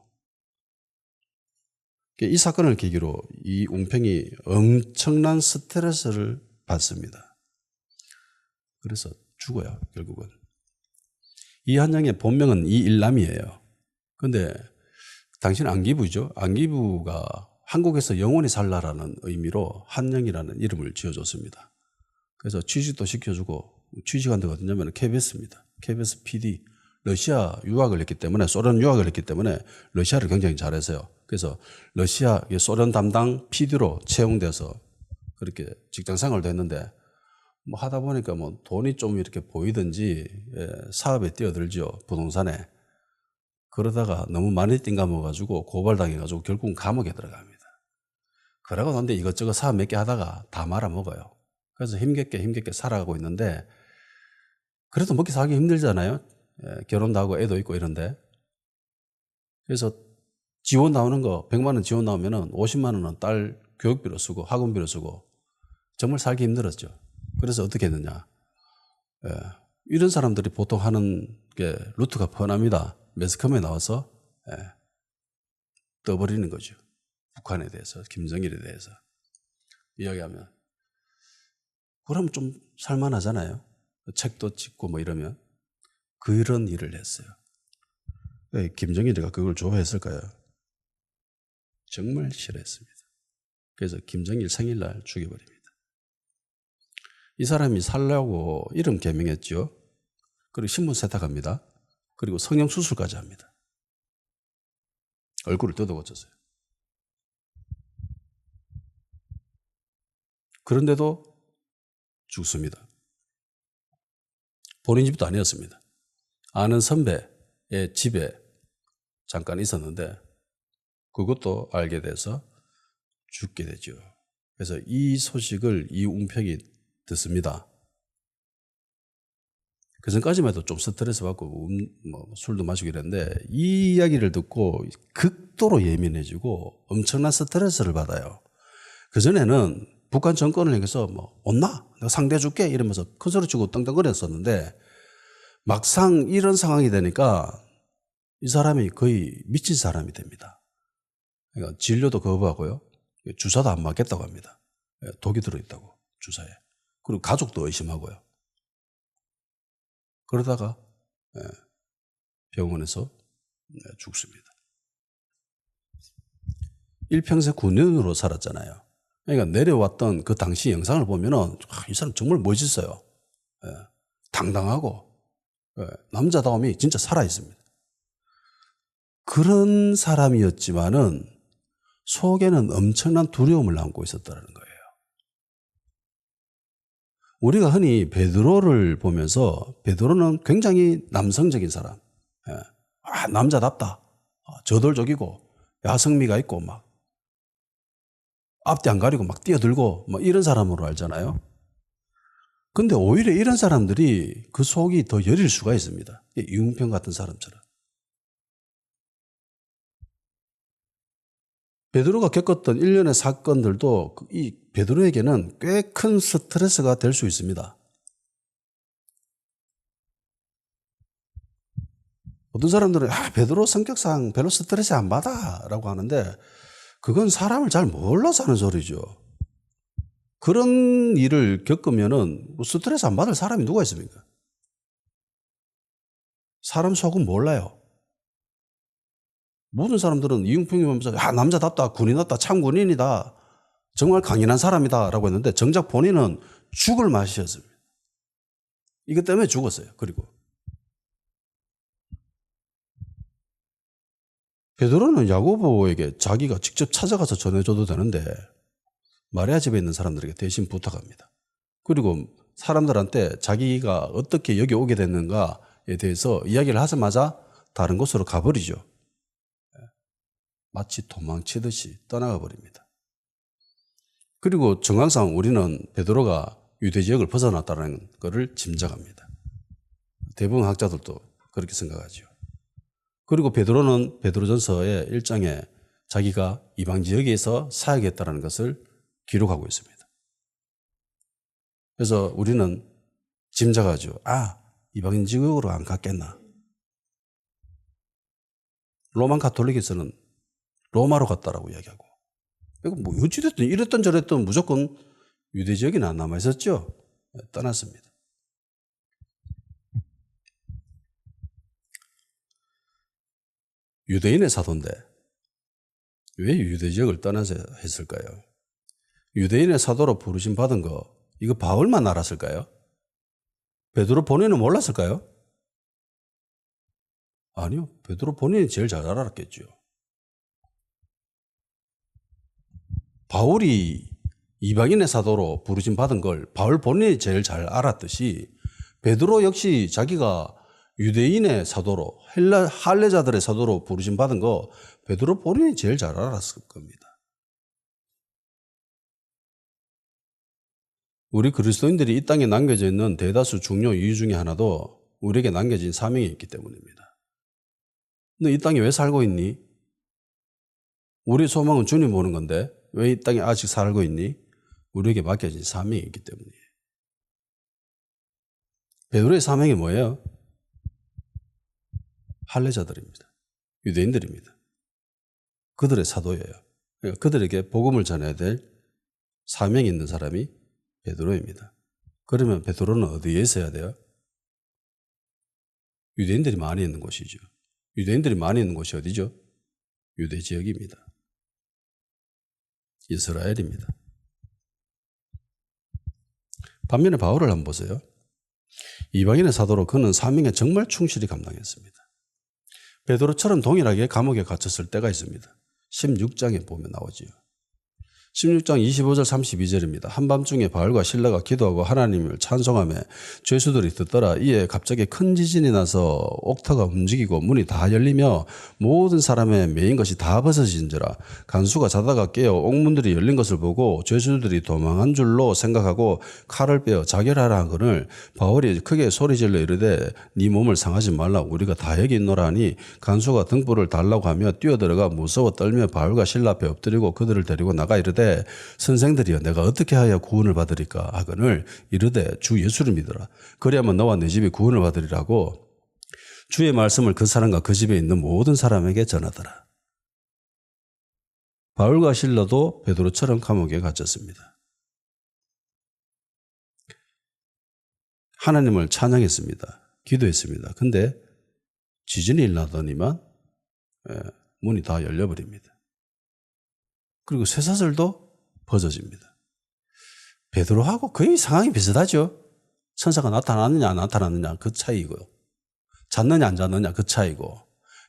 이 사건을 계기로 이 웅평이 엄청난 스트레스를 받습니다. 그래서 죽어요, 결국은. 이한영의 본명은 이일남이에요. 근데 당신 안기부죠. 안기부가 한국에서 영원히 살라라는 의미로 한영이라는 이름을 지어줬습니다. 그래서 취직도 시켜주고, 취직한 데가 어디냐면 KBS입니다. KBS PD. 러시아 유학을 했기 때문에, 소련 유학을 했기 때문에 러시아를 굉장히 잘했어요. 그래서 러시아 소련 담당 PD로 채용돼서 그렇게 직장 생활도 했는데, 뭐 하다 보니까 뭐 돈이 좀 이렇게 보이든지 사업에 뛰어들죠. 부동산에. 그러다가 너무 많이 띵감아가지고 고발당해가지고 결국은 감옥에 들어갑니다. 그러고 난데 이것저것 사업 몇 개 하다가 다 말아먹어요. 그래서 힘겹게 살아가고 있는데, 그래도 먹기 살기 힘들잖아요. 결혼도 하고 애도 있고 이런데. 그래서 지원 나오는 거 100만 원 지원 나오면은 50만 원은 딸 교육비로 쓰고 학원비로 쓰고 정말 살기 힘들었죠. 그래서 어떻게 했느냐. 이런 사람들이 보통 하는 게 루트가 뻔합니다. 매스컴에 나와서 떠버리는 거죠. 북한에 대해서, 김정일에 대해서 이야기하면. 그럼 좀 살만하잖아요. 책도 찍고 뭐 이러면. 그런 일을 했어요. 왜 김정일이가 그걸 좋아했을까요? 정말 싫어했습니다. 그래서 김정일 생일날 죽여버립니다. 이 사람이 살려고 이름 개명했죠. 그리고 신분 세탁합니다. 그리고 성형수술까지 합니다. 얼굴을 뜯어 고쳤어요. 그런데도 죽습니다. 본인 집도 아니었습니다. 아는 선배의 집에 잠깐 있었는데 그것도 알게 돼서 죽게 되죠. 그래서 이 소식을 이웅평이 듣습니다. 그 전까지만 해도 좀 스트레스 받고 뭐 술도 마시고 이랬는데 이 이야기를 듣고 극도로 예민해지고 엄청난 스트레스를 받아요. 그전에는 북한 정권을 향해서 뭐 온나? 내가 상대해 줄게 이러면서 큰 소리 치고 떵떵거렸었는데 막상 이런 상황이 되니까 이 사람이 거의 미친 사람이 됩니다. 그러니까 진료도 거부하고요. 주사도 안 맞겠다고 합니다. 독이 들어있다고 주사에. 그리고 가족도 의심하고요. 그러다가 병원에서 죽습니다. 일평생 군인으로 살았잖아요. 그러니까 내려왔던 그 당시 영상을 보면은 이 사람 정말 멋있어요. 당당하고 남자다움이 진짜 살아있습니다. 그런 사람이었지만은 속에는 엄청난 두려움을 안고 있었다는 거예요. 우리가 흔히 베드로를 보면서 베드로는 굉장히 남성적인 사람, 남자답다, 저돌적이고 야성미가 있고 막 앞뒤 안 가리고 막 뛰어들고 뭐 이런 사람으로 알잖아요. 근데 오히려 이런 사람들이 그 속이 더 여릴 수가 있습니다. 이웅평 같은 사람처럼. 베드로가 겪었던 일련의 사건들도 이 베드로에게는 꽤 큰 스트레스가 될 수 있습니다. 어떤 사람들은 베드로 성격상 별로 스트레스 안 받아 라고 하는데 그건 사람을 잘 몰라서 하는 소리죠. 그런 일을 겪으면은 스트레스 안 받을 사람이 누가 있습니까? 사람 속은 몰라요. 모든 사람들은 이웅평이 보면서 남자답다, 군인답다, 참 군인이다, 정말 강인한 사람이다 라고 했는데 정작 본인은 죽을 맛이었습니다. 이것 때문에 죽었어요. 그리고 베드로는 야고보에게 자기가 직접 찾아가서 전해줘도 되는데 마리아 집에 있는 사람들에게 대신 부탁합니다. 그리고 사람들한테 자기가 어떻게 여기 오게 됐는가에 대해서 이야기를 하자마자 다른 곳으로 가버리죠. 마치 도망치듯이 떠나가 버립니다. 그리고 정황상 우리는 베드로가 유대 지역을 벗어났다는 것을 짐작합니다. 대부분 학자들도 그렇게 생각하죠. 그리고 베드로는 베드로전서의 1장에 자기가 이방 지역에서 사역했다는 것을 기록하고 있습니다. 그래서 우리는 짐작하죠. 이방인 지역으로 안 갔겠나. 로만 가톨릭에서는 로마로 갔다라고 이야기하고. 뭐 어찌됐든 이랬던 저랬던 무조건 유대 지역에는 안 남아 있었죠. 떠났습니다. 유대인의 사도인데 왜 유대 지역을 떠나서 했을까요? 유대인의 사도로 부르심 받은 거 이거 바울만 알았을까요? 베드로 본인은 몰랐을까요? 아니요. 베드로 본인이 제일 잘 알았겠죠. 바울이 이방인의 사도로 부르심 받은 걸 바울 본인이 제일 잘 알았듯이 베드로 역시 자기가 유대인의 사도로 할례자들의 사도로 부르심 받은 거 베드로 본인이 제일 잘 알았을 겁니다. 우리 그리스도인들이 이 땅에 남겨져 있는 대다수 중요 이유 중에 하나도 우리에게 남겨진 사명이 있기 때문입니다. 너 이 땅에 왜 살고 있니? 우리 소망은 주님 보는 건데 왜 이 땅에 아직 살고 있니? 우리에게 맡겨진 사명이 있기 때문이에요. 베드로의 사명이 뭐예요? 할례자들입니다. 유대인들입니다. 그들의 사도예요. 그러니까 그들에게 복음을 전해야 될 사명이 있는 사람이 베드로입니다. 그러면 베드로는 어디에 있어야 돼요? 유대인들이 많이 있는 곳이죠. 유대인들이 많이 있는 곳이 어디죠? 유대 지역입니다. 이스라엘입니다. 반면에 바울을 한번 보세요. 이방인의 사도로 그는 사명에 정말 충실히 감당했습니다. 베드로처럼 동일하게 감옥에 갇혔을 때가 있습니다. 16장에 보면 나오지요. 16장 25절 32절입니다. 한밤중에 바울과 실라가 기도하고 하나님을 찬송하며 죄수들이 듣더라. 이에 갑자기 큰 지진이 나서 옥터가 움직이고 문이 다 열리며 모든 사람의 메인 것이 다 벗어진지라. 간수가 자다가 깨어 옥문들이 열린 것을 보고 죄수들이 도망한 줄로 생각하고 칼을 빼어 자결하라 하거늘 바울이 크게 소리질러 이르되 네 몸을 상하지 말라. 우리가 다 여기 있노라 하니 간수가 등불을 달라고 하며 뛰어들어가 무서워 떨며 바울과 실라 앞에 엎드리고 그들을 데리고 나가 이르되 선생들이여 내가 어떻게 하여 구원을 받으리까 하거늘 이르되 주 예수를 믿어라. 그리하면 너와 네 집이 구원을 받으리라고 주의 말씀을 그 사람과 그 집에 있는 모든 사람에게 전하더라. 바울과 실라도 베드로처럼 감옥에 갇혔습니다. 하나님을 찬양했습니다. 기도했습니다. 근데 지진이 일어나더니만 문이 다 열려버립니다. 그리고 쇠사슬도 벗어집니다. 베드로하고 거의 상황이 비슷하죠. 천사가 나타났느냐 안 나타났느냐 그 차이고요. 잤느냐 안 잤느냐 그 차이고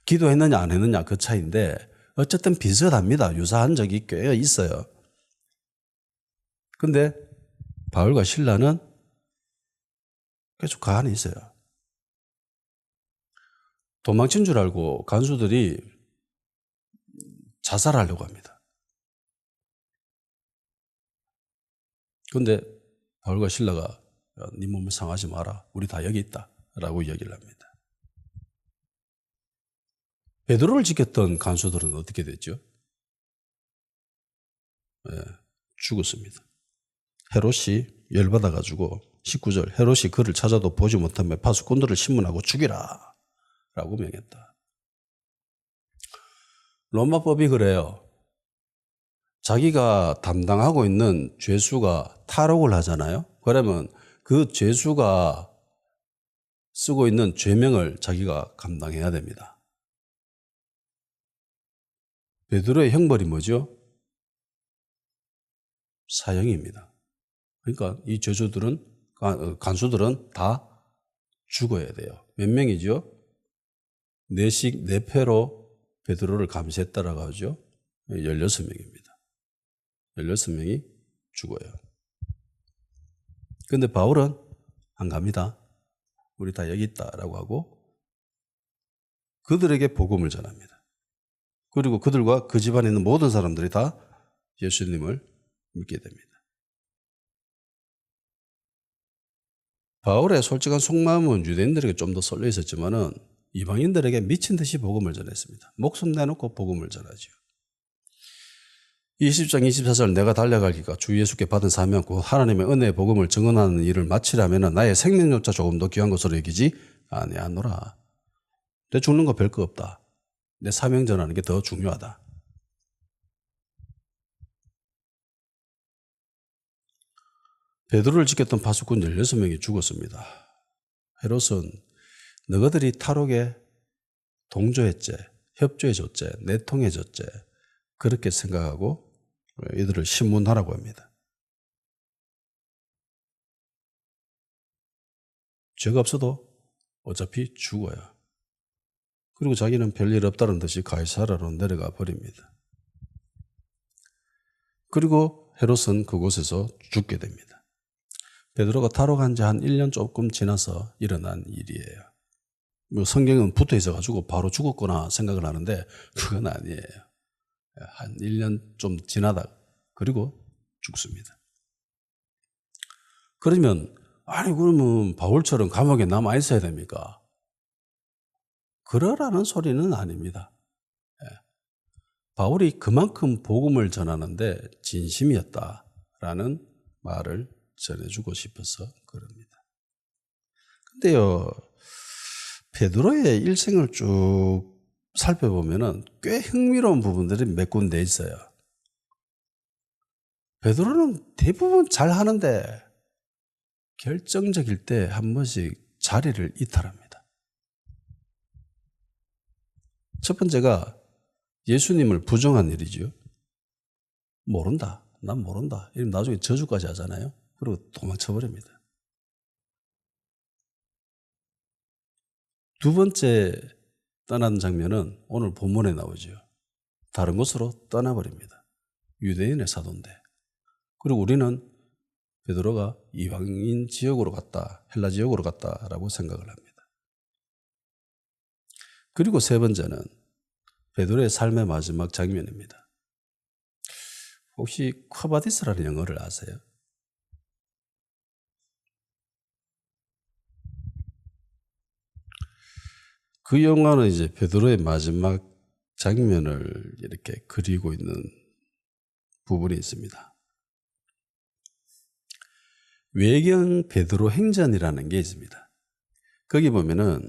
기도했느냐 안 했느냐 그 차이인데 어쨌든 비슷합니다. 유사한 적이 꽤 있어요. 근데 바울과 실라는 계속 그 안에 있어요. 도망친 줄 알고 간수들이 자살하려고 합니다. 그런데 바울과 실라가 네 몸을 상하지 마라. 우리 다 여기 있다. 라고 이야기를 합니다. 베드로를 지켰던 간수들은 어떻게 됐죠? 죽었습니다. 헤롯이 열받아가지고 19절 헤롯이 그를 찾아도 보지 못하며 파수꾼들을 신문하고 죽이라. 라고 명했다. 로마법이 그래요. 자기가 담당하고 있는 죄수가 탈옥을 하잖아요. 그러면 그 죄수가 쓰고 있는 죄명을 자기가 감당해야 됩니다. 베드로의 형벌이 뭐죠? 사형입니다. 그러니까 이 죄수들은 간수들은 다 죽어야 돼요. 몇 명이죠? 4패로 베드로를 감시했다라고 하죠. 16명입니다. 16명이 죽어요. 그런데 바울은 안 갑니다. 우리 다 여기 있다라고 하고 그들에게 복음을 전합니다. 그리고 그들과 그 집안에 있는 모든 사람들이 다 예수님을 믿게 됩니다. 바울의 솔직한 속마음은 유대인들에게 좀 더 쏠려 있었지만은 이방인들에게 미친 듯이 복음을 전했습니다. 목숨 내놓고 복음을 전하죠. 20장 24절 내가 달려갈 기가 주 예수께 받은 사명 곧 하나님의 은혜의 복음을 증언하는 일을 마치려면 나의 생명조차 조금 더 귀한 것으로 여기지 아니하노라. 내 죽는 거 별거 없다. 내 사명 전하는 게 더 중요하다. 베드로를 지켰던 파수꾼 16명이 죽었습니다. 헤롯은 너희들이 탈옥에 동조했지. 협조의 조제, 내통의 조제 그렇게 생각하고 이들을 신문하라고 합니다. 죄가 없어도 어차피 죽어요. 그리고 자기는 별일 없다는 듯이 가이사라로 내려가 버립니다. 그리고 헤롯은 그곳에서 죽게 됩니다. 베드로가 타로 간 지 한 1년 조금 지나서 일어난 일이에요. 뭐 성경은 붙어 있어가지고 바로 죽었구나 생각을 하는데 그건 아니에요. 한 1년 좀 지나다 그리고 죽습니다. 그러면 아니 그러면 바울처럼 감옥에 남아 있어야 됩니까? 그러라는 소리는 아닙니다. 바울이 그만큼 복음을 전하는데 진심이었다라는 말을 전해주고 싶어서 그럽니다. 근데요, 베드로의 일생을 쭉 살펴보면은 꽤 흥미로운 부분들이 몇 군데 있어요. 베드로는 대부분 잘 하는데 결정적일 때 한 번씩 자리를 이탈합니다. 첫 번째가 예수님을 부정한 일이죠. 모른다. 난 모른다. 이러면 나중에 저주까지 하잖아요. 그리고 도망쳐버립니다. 두 번째 떠난 장면은 오늘 본문에 나오죠. 다른 곳으로 떠나버립니다. 유대인의 사도인데. 그리고 우리는 베드로가 이방인 지역으로 갔다, 헬라 지역으로 갔다라고 생각을 합니다. 그리고 세 번째는 베드로의 삶의 마지막 장면입니다. 혹시 쿼바디스라는 영어를 아세요? 그 영화는 이제 베드로의 마지막 장면을 이렇게 그리고 있는 부분이 있습니다. 외경 베드로 행전이라는 게 있습니다. 거기 보면은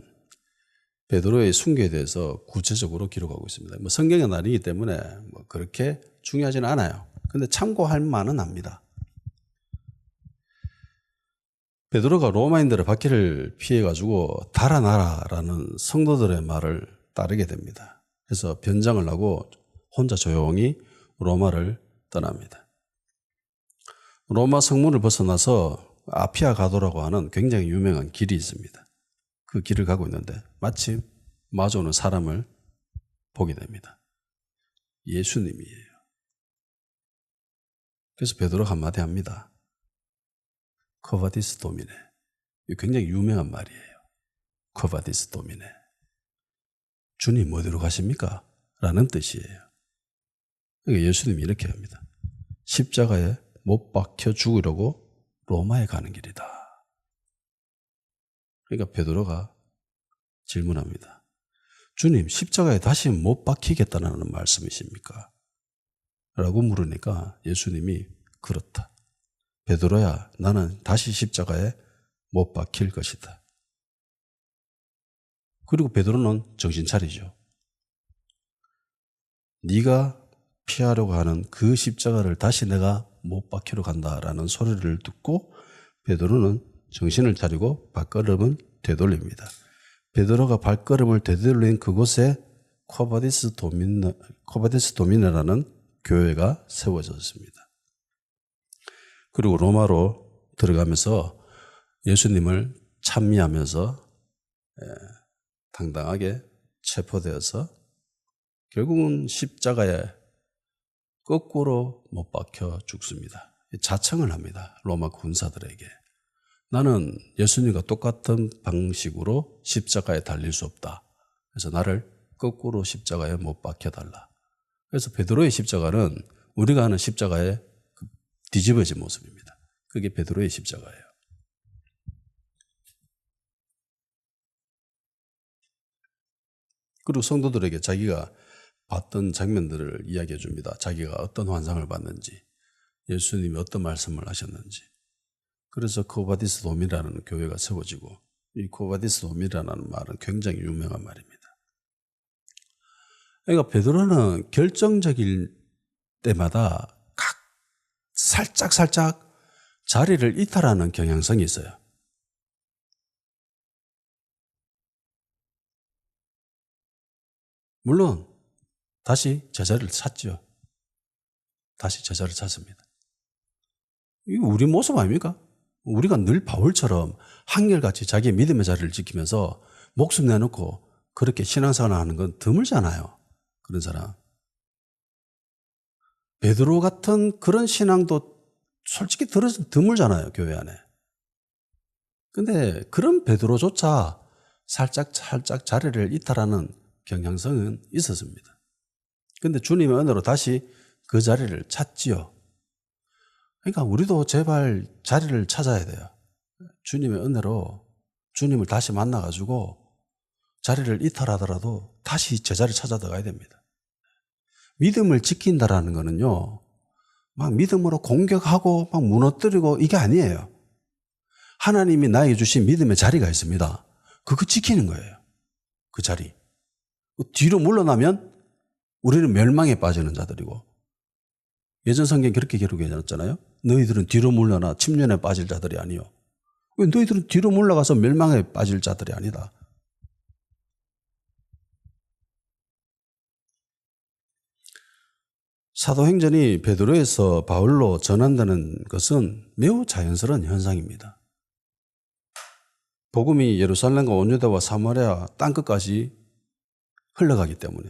베드로의 순교에 대해서 구체적으로 기록하고 있습니다. 뭐 성경은 아니기 때문에 뭐 그렇게 중요하지는 않아요. 근데 참고할 만은 합니다. 베드로가 로마인들의 박해를 피해가지고 달아나라라는 성도들의 말을 따르게 됩니다. 그래서 변장을 하고 혼자 조용히 로마를 떠납니다. 로마 성문을 벗어나서 아피아 가도라고 하는 굉장히 유명한 길이 있습니다. 그 길을 가고 있는데 마침 마주오는 사람을 보게 됩니다. 예수님이에요. 그래서 베드로가 한마디 합니다. 코바디스 도미네. 굉장히 유명한 말이에요. 코바디스 도미네. 주님 어디로 가십니까? 라는 뜻이에요. 그러니까 예수님이 이렇게 합니다. 십자가에 못 박혀 죽으려고 로마에 가는 길이다. 그러니까 베드로가 질문합니다. 주님, 십자가에 다시 못 박히겠다는 말씀이십니까? 라고 물으니까 예수님이 그렇다. 베드로야, 나는 다시 십자가에 못 박힐 것이다. 그리고 베드로는 정신 차리죠. 네가 피하려고 하는 그 십자가를 다시 내가 못 박히러 간다라는 소리를 듣고 베드로는 정신을 차리고 발걸음을 되돌립니다. 베드로가 발걸음을 되돌린 그곳에 코바디스 도미네라는 교회가 세워졌습니다. 그리고 로마로 들어가면서 예수님을 찬미하면서 당당하게 체포되어서 결국은 십자가에 거꾸로 못 박혀 죽습니다. 자청을 합니다. 로마 군사들에게. 나는 예수님과 똑같은 방식으로 십자가에 달릴 수 없다. 그래서 나를 거꾸로 십자가에 못 박혀달라. 그래서 베드로의 십자가는 우리가 아는 십자가의 뒤집어진 모습입니다. 그게 베드로의 십자가예요. 그리고 성도들에게 자기가 봤던 장면들을 이야기해 줍니다. 자기가 어떤 환상을 봤는지, 예수님이 어떤 말씀을 하셨는지. 그래서 코바디스 도미라는 교회가 세워지고, 이 코바디스 도미라는 말은 굉장히 유명한 말입니다. 그러니까 베드로는 결정적일 때마다 살짝 자리를 이탈하는 경향성이 있어요. 물론 다시 제자리를 찾죠. 다시 제자리를 찾습니다. 이거 우리 모습 아닙니까? 우리가 늘 바울처럼 한결같이 자기의 믿음의 자리를 지키면서 목숨 내놓고 그렇게 신앙생활을 하는 건 드물잖아요. 그런 사람. 베드로 같은 그런 신앙도 솔직히 드물잖아요. 교회 안에. 근데 그런 베드로조차 살짝 자리를 이탈하는 경향성은 있었습니다. 근데 주님의 은혜로 다시 그 자리를 찾지요. 그러니까 우리도 제발 자리를 찾아야 돼요. 주님의 은혜로 주님을 다시 만나가지고 자리를 이탈하더라도 다시 제자리를 찾아 들어가야 됩니다. 믿음을 지킨다라는 거는요, 막 믿음으로 공격하고 막 무너뜨리고 이게 아니에요. 하나님이 나에게 주신 믿음의 자리가 있습니다. 그거 지키는 거예요. 그 자리. 뒤로 물러나면 우리는 멸망에 빠지는 자들이고, 예전 성경에 그렇게 기록해 놨잖아요. 너희들은 뒤로 물러나 침륜에 빠질 자들이 아니요. 너희들은 뒤로 물러가서 멸망에 빠질 자들이 아니다. 사도행전이 베드로에서 바울로 전환되는 것은 매우 자연스러운 현상입니다. 복음이 예루살렘과 온유다와 사마리아 땅끝까지 흘러가기 때문에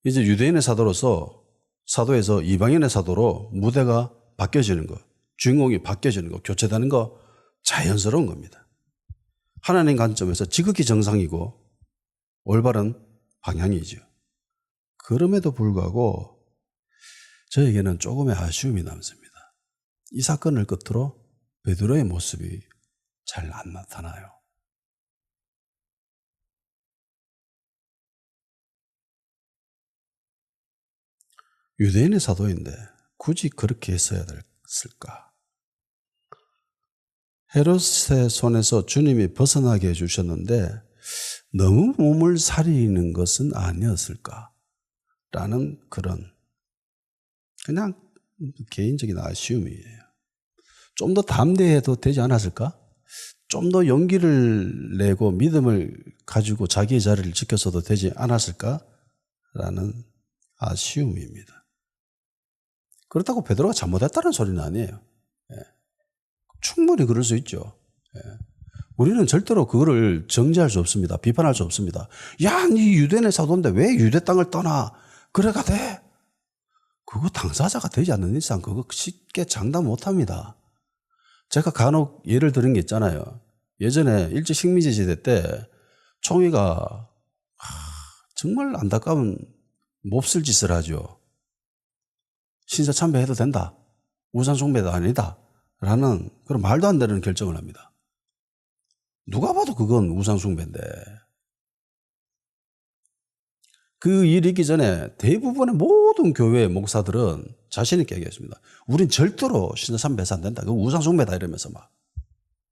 이제 유대인의 사도로서 사도에서 이방인의 사도로 무대가 바뀌어지는 것, 주인공이 바뀌어지는 것, 교체되는 것 자연스러운 겁니다. 하나님 관점에서 지극히 정상이고 올바른 방향이죠. 그럼에도 불구하고 저에게는 조금의 아쉬움이 남습니다. 이 사건을 끝으로 베드로의 모습이 잘 안 나타나요. 유대인의 사도인데 굳이 그렇게 했어야 됐을까? 헤롯의 손에서 주님이 벗어나게 해주셨는데 너무 몸을 사리는 것은 아니었을까? 라는 그런 그냥 개인적인 아쉬움이에요. 좀 더 담대해도 되지 않았을까? 좀 더 용기를 내고 믿음을 가지고 자기의 자리를 지켰어도 되지 않았을까? 라는 아쉬움입니다. 그렇다고 베드로가 잘못했다는 소리는 아니에요. 충분히 그럴 수 있죠. 우리는 절대로 그거를 정죄할 수 없습니다. 비판할 수 없습니다. 야, 네 유대인의 사도인데 왜 유대 땅을 떠나? 그래가 돼? 그거 당사자가 되지 않는 이상 그거 쉽게 장담 못합니다. 제가 간혹 예를 드는 게 있잖아요. 예전에 일제 식민지 시대 때 총리가 정말 안타까운 몹쓸 짓을 하죠. 신사 참배해도 된다. 우상 숭배도 아니다. 라는 그런 말도 안 되는 결정을 합니다. 누가 봐도 그건 우상 숭배인데. 그 일이 있기 전에 대부분의 모든 교회 목사들은 자신 있게 얘기했습니다. 우린 절대로 신사 참배해서 안 된다. 그거 우상 숭배다 이러면서 막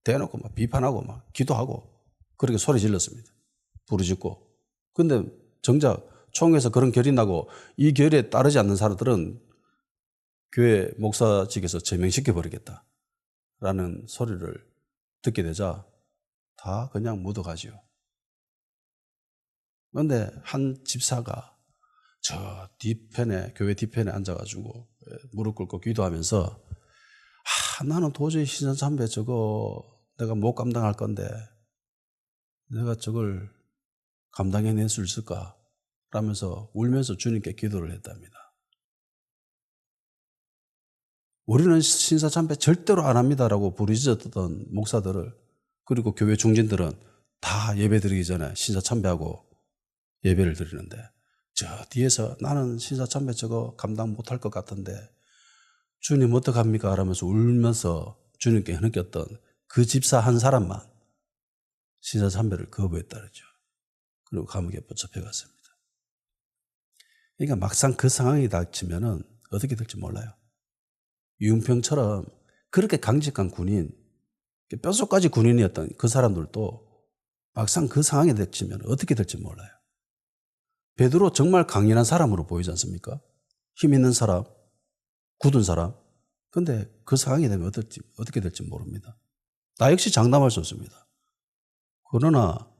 대놓고 막 비판하고 막 기도하고 그렇게 소리 질렀습니다. 부르짖고. 근데 정작 총회에서 그런 결이 나고 이 결에 따르지 않는 사람들은 교회 목사직에서 제명시켜 버리겠다라는 소리를 듣게 되자 다 그냥 묻어가지요. 그런데 한 집사가 저 뒤편에 교회 뒤편에 앉아가지고 무릎 꿇고 기도하면서 나는 도저히 신사참배 저거 내가 못 감당할 건데 내가 저걸 감당해낼 수 있을까? 라면서 울면서 주님께 기도를 했답니다. 우리는 신사참배 절대로 안 합니다라고 부르짖었던 목사들을 그리고 교회 중진들은 다 예배 드리기 전에 신사참배하고 예배를 드리는데 저 뒤에서 나는 신사참배 저거 감당 못할 것 같은데 주님 어떡합니까? 라면서 울면서 주님께 흐느꼈던 그 집사 한 사람만 신사참배를 거부했다 그러죠. 그리고 감옥에 붙잡혀 갔습니다. 그러니까 막상 그 상황이 닥치면은 어떻게 될지 몰라요. 유은평처럼 그렇게 강직한 군인, 뼛속까지 군인이었던 그 사람들도 막상 그 상황에 닥치면 어떻게 될지 몰라요. 베드로 정말 강인한 사람으로 보이지 않습니까? 힘 있는 사람, 굳은 사람. 그런데 그 상황이 되면 어떻게 될지 모릅니다. 나 역시 장담할 수 없습니다. 그러나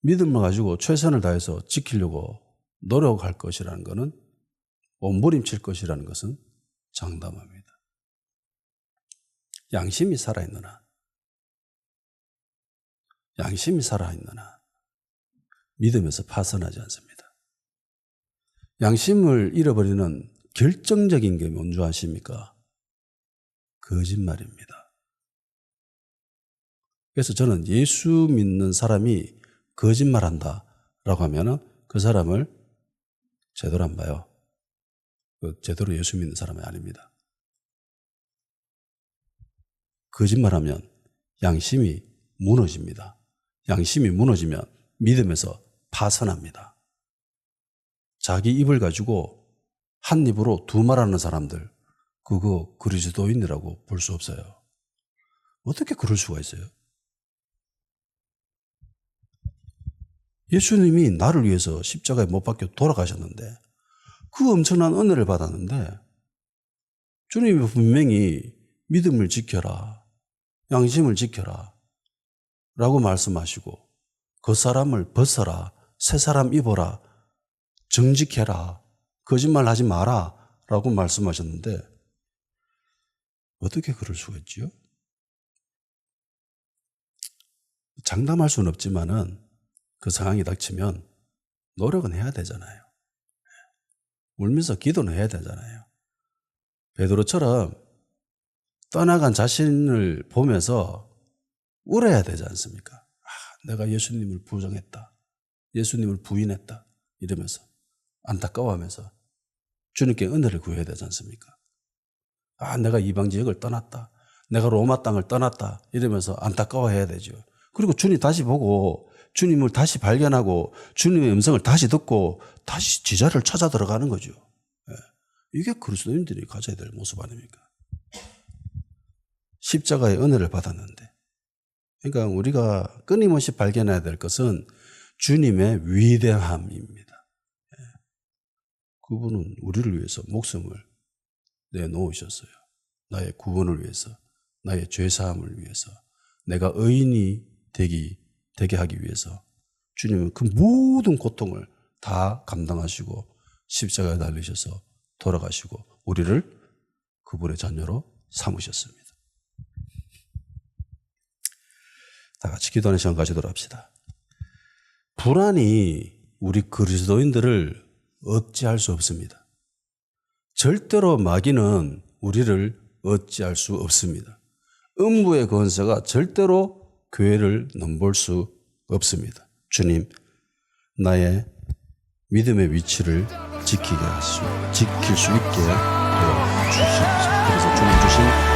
믿음을 가지고 최선을 다해서 지키려고 노력할 것이라는 것은, 몸부림칠 것이라는 것은 장담합니다. 양심이 살아있는 한, 양심이 살아있는 한 믿음에서 파선하지 않습니다. 양심을 잃어버리는 결정적인 게 뭔지 아십니까? 거짓말입니다. 그래서 저는 예수 믿는 사람이 거짓말한다 라고 하면 그 사람을 제대로 안 봐요. 제대로 예수 믿는 사람이 아닙니다. 거짓말하면 양심이 무너집니다. 양심이 무너지면 믿음에서 파선합니다. 자기 입을 가지고 한 입으로 두 말하는 사람들, 그거 그리스도인이라고 볼 수 없어요. 어떻게 그럴 수가 있어요? 예수님이 나를 위해서 십자가에 못 박혀 돌아가셨는데, 그 엄청난 은혜를 받았는데 주님이 분명히 믿음을 지켜라, 양심을 지켜라 라고 말씀하시고, 그 사람을 벗어라, 새 사람 입어라, 정직해라, 거짓말 하지 마라 라고 말씀하셨는데 어떻게 그럴 수가 있지요? 장담할 수는 없지만은 그 상황이 닥치면 노력은 해야 되잖아요. 울면서 기도는 해야 되잖아요. 베드로처럼 떠나간 자신을 보면서 울어야 되지 않습니까? 내가 예수님을 부정했다, 예수님을 부인했다 이러면서 안타까워하면서 주님께 은혜를 구해야 되지 않습니까? 내가 이방 지역을 떠났다, 내가 로마 땅을 떠났다 이러면서 안타까워해야 되죠. 그리고 주님 다시 보고 주님을 다시 발견하고 주님의 음성을 다시 듣고 다시 지자를 찾아 들어가는 거죠. 이게 그리스도인들이 가져야 될 모습 아닙니까? 십자가의 은혜를 받았는데, 그러니까 우리가 끊임없이 발견해야 될 것은 주님의 위대함입니다. 그분은 우리를 위해서 목숨을 내놓으셨어요. 나의 구원을 위해서, 나의 죄사함을 위해서, 내가 의인이 되게 하기 위해서 주님은 그 모든 고통을 다 감당하시고 십자가에 달리셔서 돌아가시고 우리를 그분의 자녀로 삼으셨습니다. 다 같이 기도하는 시간 가지도록 합시다. 불안이 우리 그리스도인들을 어찌할 수 없습니다. 절대로 마귀는 우리를 어찌할 수 없습니다. 음부의 권세가 절대로 교회를 넘볼 수 없습니다. 주님, 나의 믿음의 위치를 지킬 수 있게 도와주시옵소서. 그래서 주님 주신